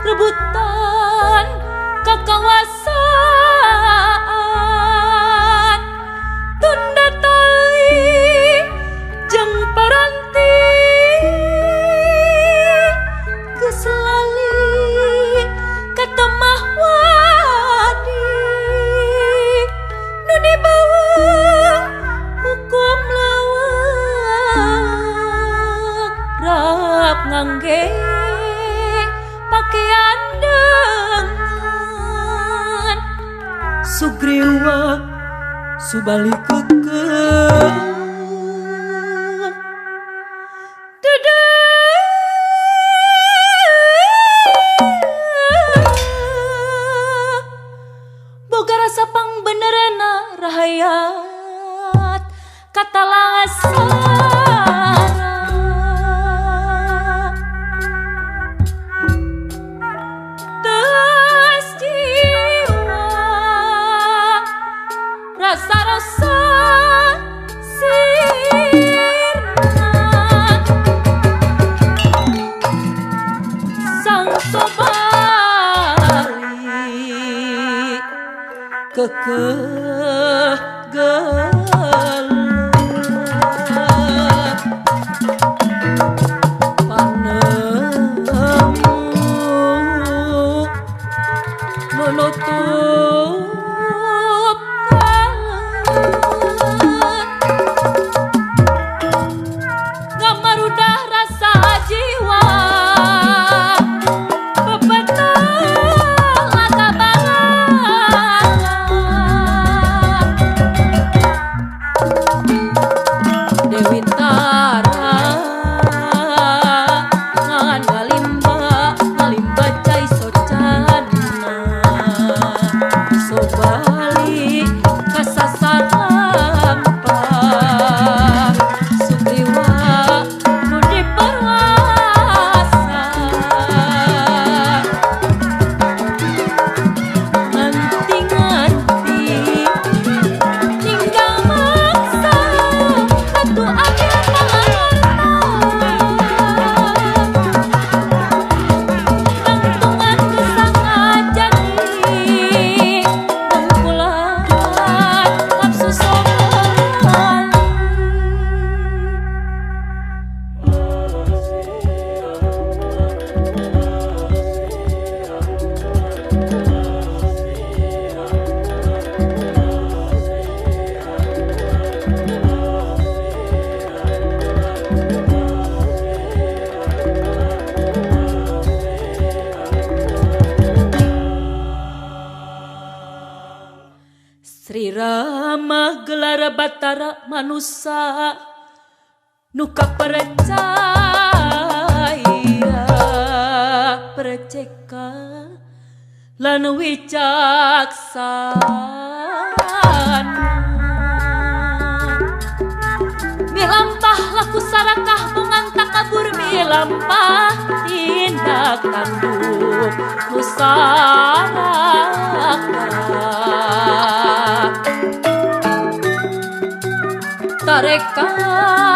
rebutan kekawasan tunda tali jeung paranti geus lali katemah wadi nu dibawah hukum lawak rap ngangge pakaian dengan sugriwa subali kekeun boga rasa pangbenerena rahayat kata lasara teas jiwa rasa-rasa sirna sang sobali kekeh gelap panemu menutup ngamarudah rasa jiwa bebetah laga banget Dewi Tara ngan ngalimba cai socana sobali kasasalampa sugriwa nu di mah gelar Batara manusia nuka percaya lan wicaksana milampah laku sarakah munganta kabur milampah tindak tanduk nusaka tareka